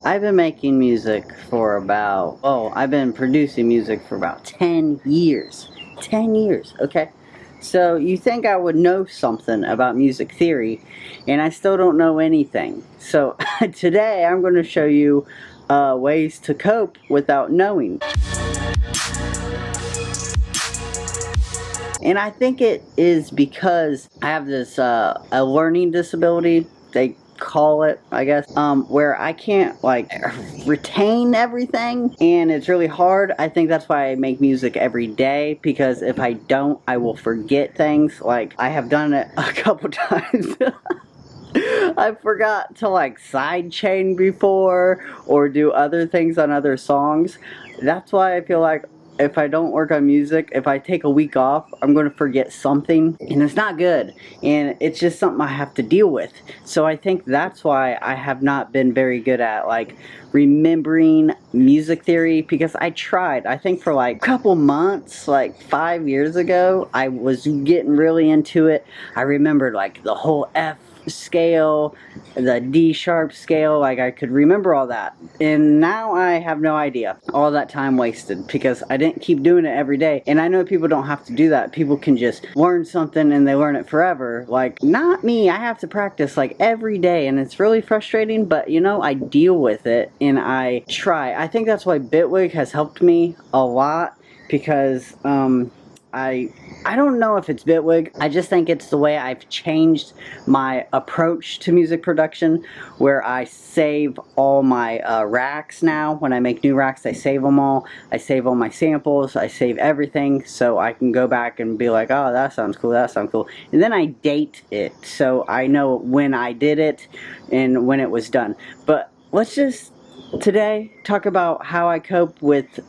I've been making music for I've been producing music for about 10 years. 10 years, okay? So you think I would know something about music theory, and I still don't know anything. So today I'm going to show you ways to cope without knowing. And I think it is because I have this a learning disability, they call it, I guess, where I can't like retain everything, and it's really hard. I think that's why I make music every day, because if I don't, I will forget things. Like, I have done it a couple times. I forgot to like sidechain before or do other things on other songs. That's why I feel like if I don't work on music, if I take a week off, I'm going to forget something, and it's not good, and it's just something I have to deal with. So I think that's why I have not been very good at like remembering music theory, because I tried. I think for like a couple months, like 5 years ago, I was getting really into it. I remembered like the whole F scale, the D sharp scale, like I could remember all that, and now I have no idea. All that time wasted because I didn't keep doing it every day. And I know people don't have to do that. People can just learn something and they learn it forever. Like, not me. I have to practice like every day, and it's really frustrating, but you know, I deal with it and I try. I think that's why BitWigg has helped me a lot, because I don't know if it's BitWigg. I just think it's the way I've changed my approach to music production, where I save all my racks now. When I make new racks, I save them all. I save all my samples. I save everything, so I can go back and be like, oh, that sounds cool, that sounds cool. And then I date it, so I know when I did it and when it was done. But let's just today talk about how I cope with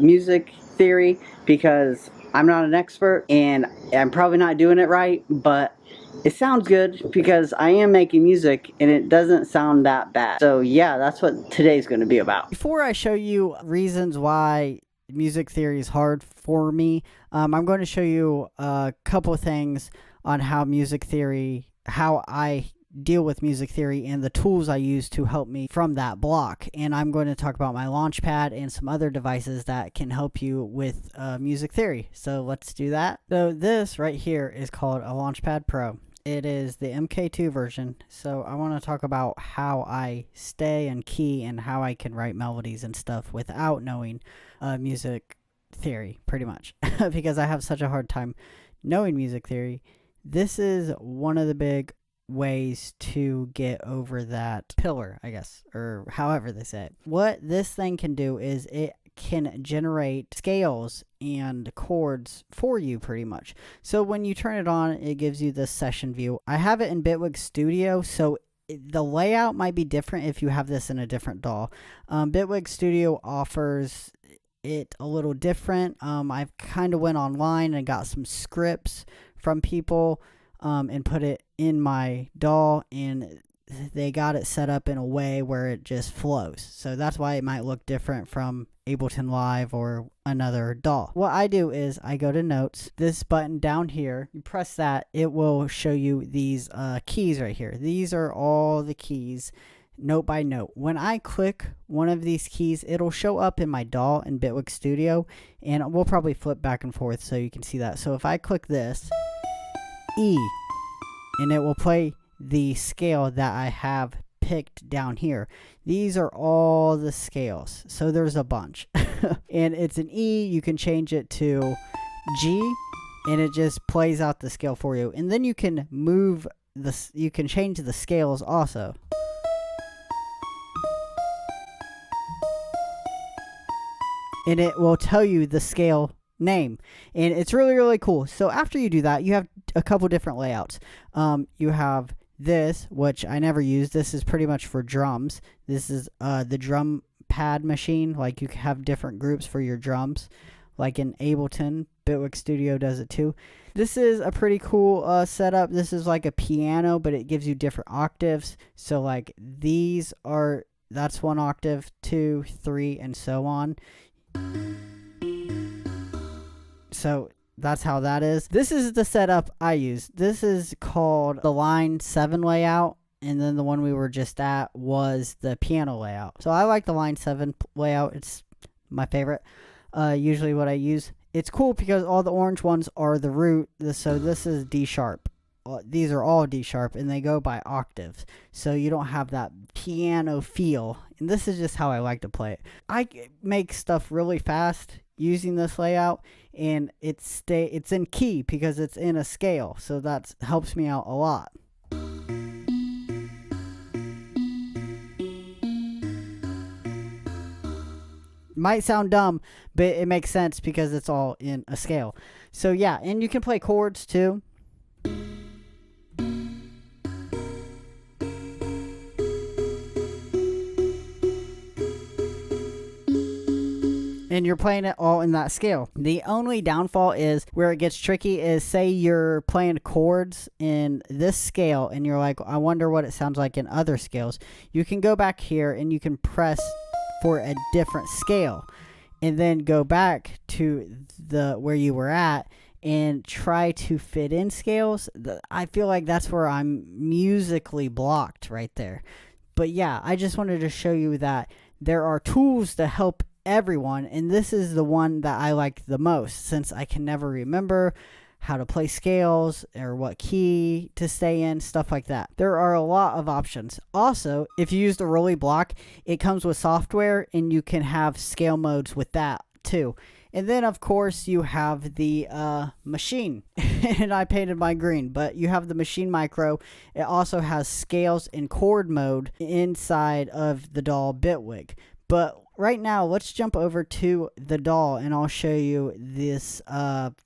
music theory, because I'm not an expert and I'm probably not doing it right, but it sounds good because I am making music and it doesn't sound that bad. So yeah, that's what today's going to be about. Before I show you reasons why music theory is hard for me, I'm going to show you a couple of things on how I deal with music theory and the tools I use to help me from that block. And I'm going to talk about my Launchpad and some other devices that can help you with music theory. So let's do that. So this right here is called a Launchpad Pro. It is the MK2 version. So I want to talk about how I stay and key and how I can write melodies and stuff without knowing music theory, pretty much, because I have such a hard time knowing music theory. This is one of the big ways to get over that pillar, I guess, or however they say it. What this thing can do is it can generate scales and chords for you, pretty much. So when you turn it on, it gives you this session view. I have it in BitWigg Studio, so the layout might be different if you have this in a different DAW. BitWigg Studio offers it a little different. I've kind of went online and got some scripts from people and put it in my DAW, and they got it set up in a way where it just flows. So that's why it might look different from Ableton Live or another DAW. What I do is I go to Notes, this button down here, you press that, it will show you these keys right here. These are all the keys, note by note. When I click one of these keys, it'll show up in my DAW in BitWigg Studio, and we'll probably flip back and forth so you can see that. So if I click this, E, and it will play the scale that I have picked down here. These are all the scales, so there's a bunch. And it's an E. You can change it to G, and it just plays out the scale for you. And then you can you can change the scales also. And it will tell you the scale name, and it's really, really cool. So after you do that, you have a couple different layouts. You have this, which I never use. This is pretty much for drums. This is the drum pad machine. Like, you can have different groups for your drums, like in Ableton. BitWigg Studio does it too. This is a pretty cool setup. This is like a piano, but it gives you different octaves. So like that's 1 octave, 2, 3, and so on. So that's how that is. This is the setup I use. This is called the Line 7 layout. and then the one we were just at was the piano layout. So I like the line 7 layout. It's my favorite. Usually what I use. It's cool because all the orange ones are the root. So this is D sharp. These are all D sharp, and they go by octaves, so you don't have that piano feel. And this is just how I like to play it. I make stuff really fast using this layout, and it's in key because it's in a scale, so that helps me out a lot. Might sound dumb, but it makes sense because it's all in a scale. So yeah, and you can play chords too. And you're playing it all in that scale. The only downfall is where it gets tricky is, say you're playing chords in this scale and you're like, I wonder what it sounds like in other scales. You can go back here and you can press for a different scale and then go back to the where you were at and try to fit in scales. I feel like that's where I'm musically blocked right there. But yeah, I just wanted to show you that there are tools to help everyone, and this is the one that I like the most, since I can never remember how to play scales or what key to stay in, stuff like that. There are a lot of options. Also, if you use the ROLI block, it comes with software and you can have scale modes with that too. And then of course you have the Maschine, and I painted mine green, but you have the Maschine Micro. It also has scales and chord mode inside of the DAW BitWigg. But right now, let's jump over to the DAW, and I'll show you this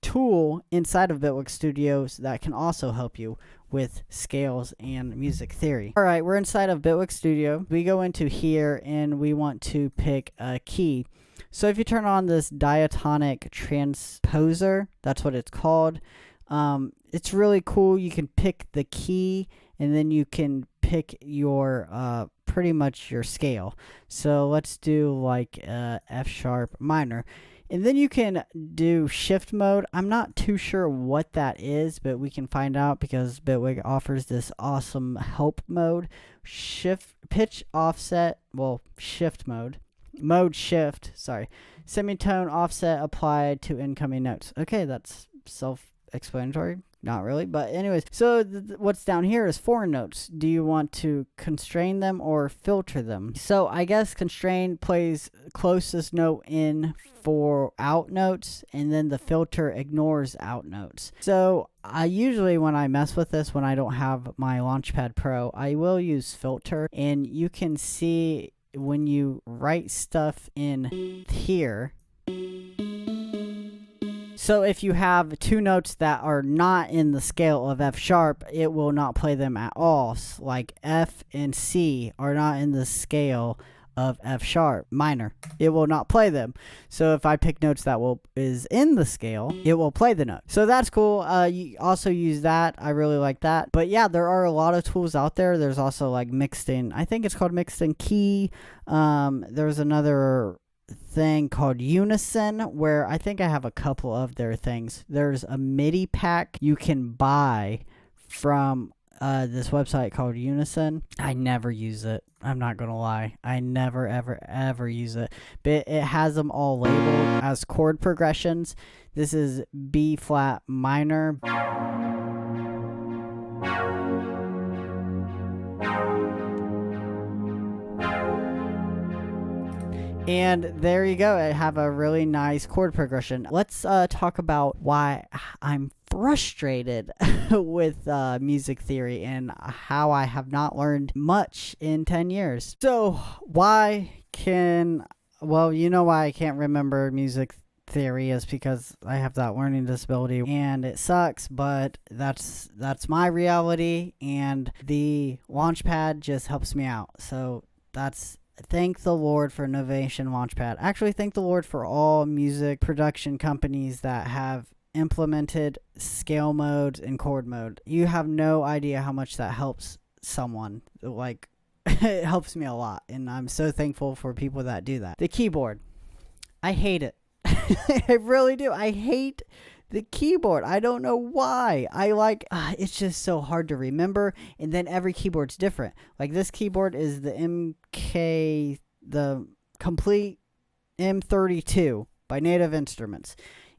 tool inside of BitWigg Studios that can also help you with scales and music theory. All right, we're inside of BitWigg Studio. We go into here, and we want to pick a key. So if you turn on this diatonic transposer, that's what it's called. It's really cool. You can pick the key, and then you can pick your pretty much your scale. So let's do like F sharp minor, and then you can do shift mode. I'm not too sure what that is, but we can find out because BitWigg offers this awesome help mode. Shift pitch offset, well, shift mode shift, sorry, semitone offset applied to incoming notes. Okay, that's self-explanatory. Not really, but anyways, so what's down here is foreign notes. Do you want to constrain them or filter them? So I guess constrain plays closest note in for out notes, and then the filter ignores out notes. So I usually, when I mess with this, when I don't have my Launchpad Pro, I will use filter, and you can see when you write stuff in here. So if you have two notes that are not in the scale of F sharp, it will not play them at all. Like F and C are not in the scale of F sharp minor. It will not play them. So if I pick notes that is in the scale, it will play the note. So that's cool. You also use that. I really like that. But yeah, there are a lot of tools out there. There's also like mixed in, I think it's called mixed in key. There's another thing called Unison, where I think I have a couple of their things. There's a MIDI pack you can buy from this website called Unison. I never use it. I'm not gonna lie. I never ever use it. But it has them all labeled as chord progressions. This is B flat minor. And there you go. I have a really nice chord progression. Let's talk about why I'm frustrated with music theory and how I have not learned much in 10 years. So why you know why I can't remember music theory is because I have that learning disability, and it sucks, but that's my reality, and the Launchpad just helps me out. So thank the Lord for Novation Launchpad. Actually, thank the Lord for all music production companies that have implemented scale modes and chord mode. You have no idea how much that helps someone. Like, it helps me a lot, and I'm so thankful for people that do that. The keyboard. I hate it. I really do. I hate the keyboard. I don't know why. It's just so hard to remember. And then every keyboard's different. Like this keyboard is the complete M32 by Native Instruments.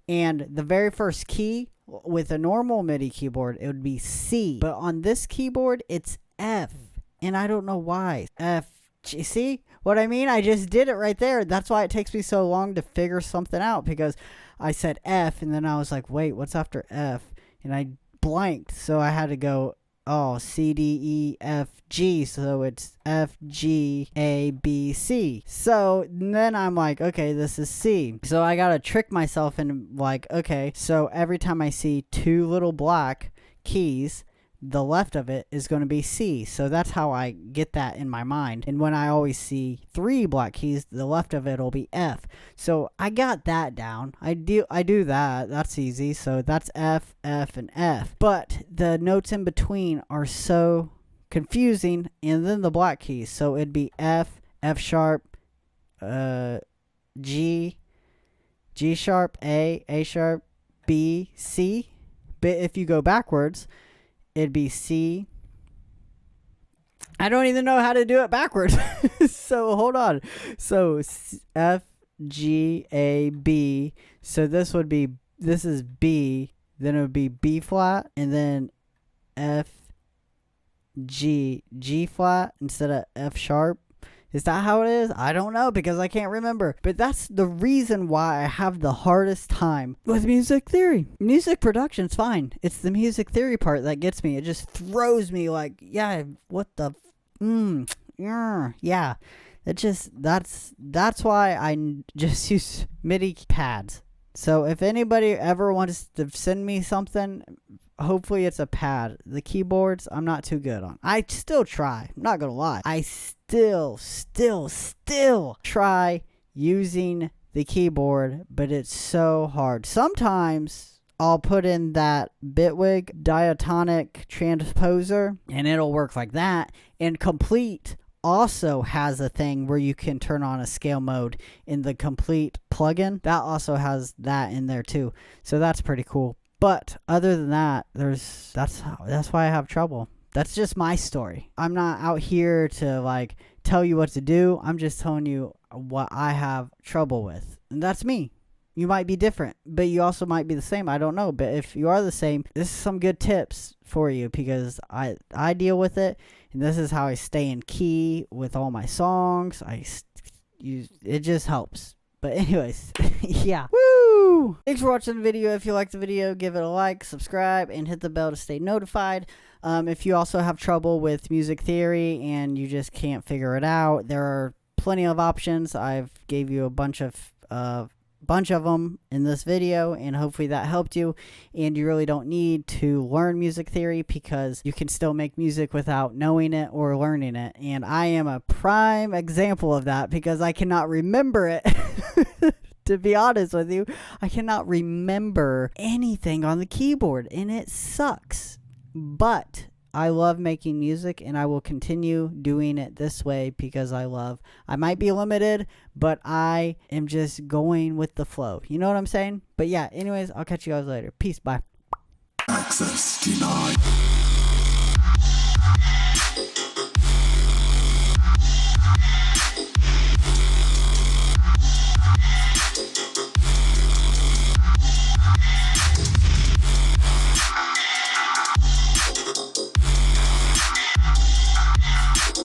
And the very first key with a normal MIDI keyboard, it would be C. But on this keyboard, it's F. And I don't know why. F. See what I mean? I just did it right there. That's why it takes me so long to figure something out, because I said F and then I was like, wait, what's after F? And I blanked. So I had to go, oh, C, D, E, F, G. So it's F, G, A, B, C. So then I'm like, okay, this is C. So I got to trick myself into like, okay, so every time I see two little black keys, the left of it is going to be C. So that's how I get that in my mind. And when I always see three black keys, the left of it will be F. So I got that down. I do that. That's easy. So that's F, F, and F. But the notes in between are so confusing. And then the black keys. So it'd be F, F sharp, G, G sharp, A sharp, B, C. But if you go backwards, it'd be C. I don't even know how to do it backwards. So hold on. So F, G, A, B. So this is B. Then it would be B flat. And then F, G, G flat instead of F sharp. Is that how it is? I don't know, because I can't remember. But that's the reason why I have the hardest time with music theory. Music production's fine. It's the music theory part that gets me. It just throws me like, yeah, what the, yeah. That's why I just use MIDI pads. So if anybody ever wants to send me something, hopefully it's a pad. The keyboards, I'm not too good on. I still try. I'm not going to lie. I still try using the keyboard, but it's so hard. Sometimes I'll put in that BitWigg diatonic transposer, and it'll work like that. And Complete also has a thing where you can turn on a scale mode in the Complete plugin. That also has that in there too. So that's pretty cool. But other than that, that's why I have trouble. That's just my story. I'm not out here to like tell you what to do. I'm just telling you what I have trouble with. And that's me. You might be different, but you also might be the same. I don't know. But if you are the same, this is some good tips for you, because I deal with it, and this is how I stay in key with all my songs. It just helps. But anyways, yeah. Woo! Thanks for watching the video. If you liked the video, give it a like, subscribe, and hit the bell to stay notified. If you also have trouble with music theory and you just can't figure it out, there are plenty of options. I've gave you a bunch of them in this video, and hopefully that helped you. And you really don't need to learn music theory, because you can still make music without knowing it or learning it. And I am a prime example of that, because I cannot remember it. To be honest with you, I cannot remember anything on the keyboard, and it sucks. But I love making music, and I will continue doing it this way, because I might be limited, but I am just going with the flow. You know what I'm saying? But yeah, anyways, I'll catch you guys later. Peace. Bye. Access denied.